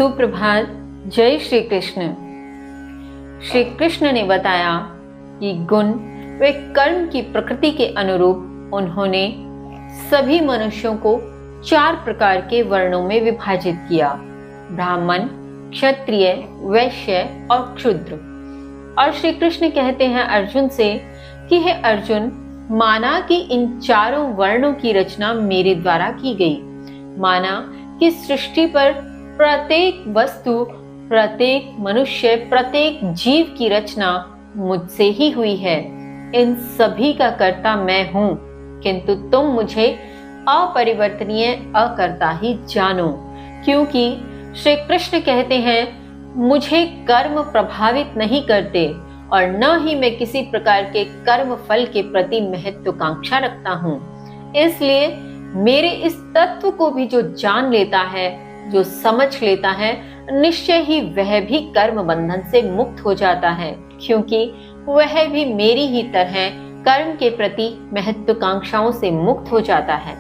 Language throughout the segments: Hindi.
सुप्रभात। जय श्री कृष्ण। श्री कृष्ण ने बताया कि गुण व कर्म की प्रकृति के अनुरूप उन्होंने सभी मनुष्यों को 4 प्रकार के वर्णों में विभाजित किया: ब्राह्मण, क्षत्रिय, वैश्य और क्षूद्र। और श्री कृष्ण कहते हैं अर्जुन से कि हे अर्जुन, माना कि इन 4 वर्णों की रचना मेरे द्वारा की गई। माना कि सृष्टि पर प्रत्येक वस्तु, प्रत्येक मनुष्य, प्रत्येक जीव की रचना मुझसे ही हुई है। इन सभी का कर्ता मैं हूं, किंतु तुम मुझे अपरिवर्तनीय अकर्ता ही जानो। क्योंकि श्री कृष्ण कहते हैं मुझे कर्म प्रभावित नहीं करते और न ही मैं किसी प्रकार के कर्म फल के प्रति महत्वाकांक्षा रखता हूं। इसलिए मेरे इस तत्व को भी जो जान लेता है, जो समझ लेता है, निश्चय ही वह भी कर्म बंधन से मुक्त हो जाता है, क्योंकि वह भी मेरी ही तरह कर्म के प्रति महत्वाकांक्षाओं से मुक्त हो जाता है।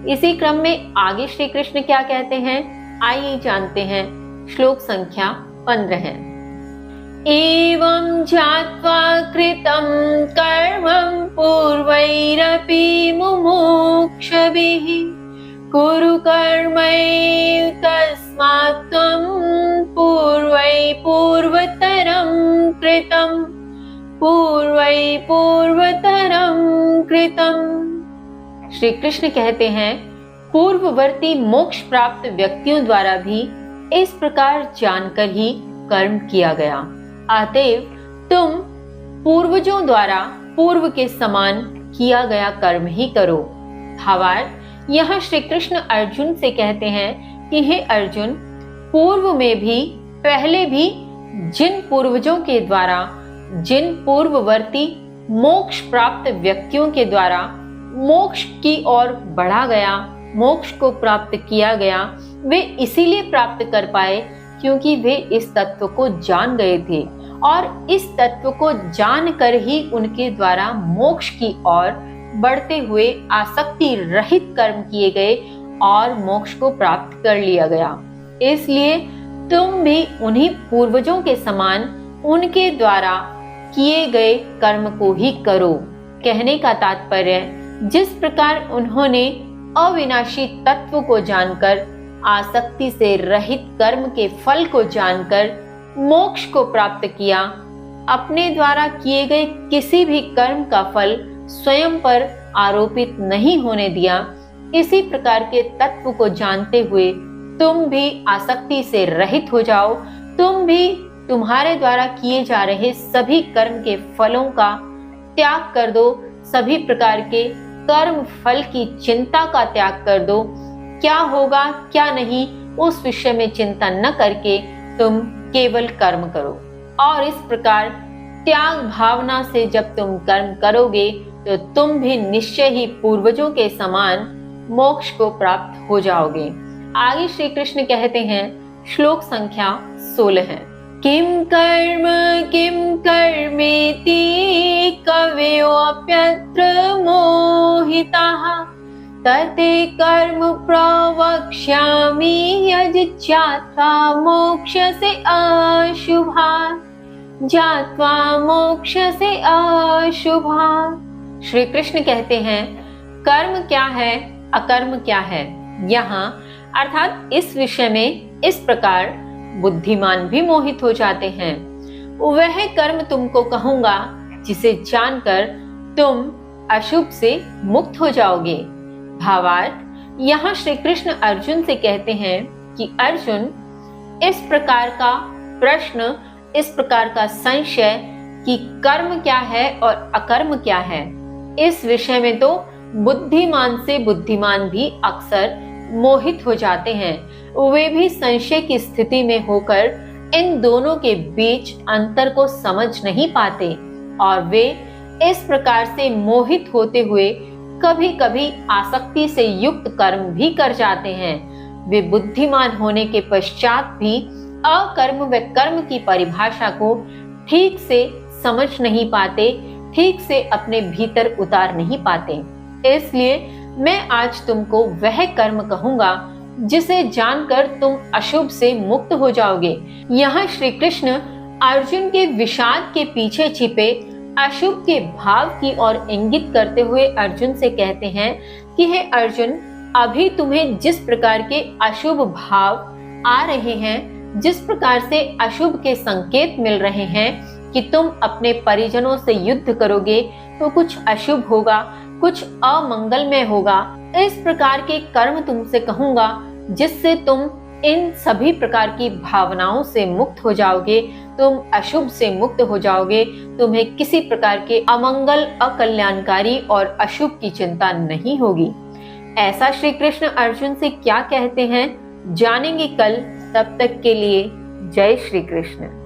इसी क्रम में आगे श्री कृष्ण क्या कहते हैं, आइए जानते हैं। श्लोक संख्या 15 है। एवं ज्ञात्वा कृतं कर्मं पूर्वैरपि मुमुक्षुभिः कुरु कर्मैव तस्मात् त्वं पूर्वतरं कृतं। श्री कृष्ण कहते हैं पूर्ववर्ती मोक्ष प्राप्त व्यक्तियों द्वारा भी इस प्रकार जानकर ही कर्म किया गया। अतएव तुम पूर्वजों द्वारा पूर्व के समान किया गया कर्म ही करो। भावार्थ, यहाँ श्री कृष्ण अर्जुन से कहते हैं कि हे अर्जुन, पूर्व में भी, पहले भी जिन पूर्वजों के द्वारा, जिन पूर्ववर्ती मोक्ष प्राप्त व्यक्तियों के द्वारा मोक्ष की ओर बढ़ा गया, मोक्ष को प्राप्त किया गया, वे इसीलिए प्राप्त कर पाए क्योंकि वे इस तत्व को जान गए थे और इस तत्व को जानकर ही उनके द्वारा मोक्ष की ओर बढ़ते हुए आसक्ति रहित कर्म किए गए और मोक्ष को प्राप्त कर लिया गया। इसलिए तुम भी उन्हीं पूर्वजों के समान उनके द्वारा किए गए कर्म को ही करो। कहने का तात्पर्य, जिस प्रकार उन्होंने अविनाशी तत्व को जानकर, आसक्ति से रहित कर्म के फल को जानकर मोक्ष को प्राप्त किया, अपने द्वारा किए गए किसी भी कर्म का फल स्वयं पर आरोपित नहीं होने दिया, इसी प्रकार के तत्व को जानते हुए तुम भी आसक्ति से रहित हो जाओ। तुम भी तुम्हारे द्वारा किए जा रहे सभी कर्म के फलों का त्याग कर दो, सभी प्रकार के कर्म फल की चिंता का त्याग कर दो। क्या होगा क्या नहीं उस विषय में चिंता न करके तुम केवल कर्म करो। और इस प्रकार त्याग भावना से जब तुम कर्म करोगे तो तुम भी निश्चय ही पूर्वजों के समान मोक्ष को प्राप्त हो जाओगे। आगे श्री कृष्ण कहते हैं, श्लोक संख्या 16 है। किम कर्मेति कवयोऽप्यत्र मोहिताः तते कर्म प्रवक्ष्यामि यज्ञात्वा मोक्षसे अशुभात्। श्री कृष्ण कहते हैं कर्म क्या है, अकर्म क्या है। यहाँ अर्थात इस विषय में इस प्रकार बुद्धिमान भी मोहित हो जाते हैं। वह कर्म तुमको कहूंगा जिसे जानकर तुम अशुभ से मुक्त हो जाओगे। भावार्थ, यहाँ श्री कृष्ण अर्जुन से कहते हैं कि अर्जुन, इस प्रकार का प्रश्न, इस प्रकार का संशय कि कर्म क्या है और अकर्म क्या है, इस विषय में तो बुद्धिमान से बुद्धिमान भी अक्सर मोहित हो जाते हैं। वे भी संशय की स्थिति में होकर इन दोनों के बीच अंतर को समझ नहीं पाते और वे इस प्रकार से मोहित होते हुए कभी कभी आसक्ति से युक्त कर्म भी कर जाते हैं। वे बुद्धिमान होने के पश्चात भी अकर्म व कर्म की परिभाषा को ठीक से समझ नहीं पाते, ठीक से अपने भीतर उतार नहीं पाते। इसलिए मैं आज तुमको वह कर्म कहूंगा जिसे जानकर तुम अशुभ से मुक्त हो जाओगे। यहाँ श्री कृष्ण अर्जुन के विषाद के पीछे छिपे अशुभ के भाव की ओर इंगित करते हुए अर्जुन से कहते हैं कि हे अर्जुन, अभी तुम्हें जिस प्रकार के अशुभ भाव आ रहे हैं, जिस प्रकार से अशुभ के संकेत मिल रहे हैं कि तुम अपने परिजनों से युद्ध करोगे तो कुछ अशुभ होगा, कुछ अमंगलमय होगा, इस प्रकार के कर्म तुमसे कहूंगा जिससे तुम इन सभी प्रकार की भावनाओं से मुक्त हो जाओगे, तुम अशुभ से मुक्त हो जाओगे, तुम्हें किसी प्रकार के अमंगल, अकल्याणकारी और अशुभ की चिंता नहीं होगी। ऐसा श्री कृष्ण अर्जुन से क्या कहते हैं, जानेंगे कल। तब तक के लिए जय श्री कृष्ण।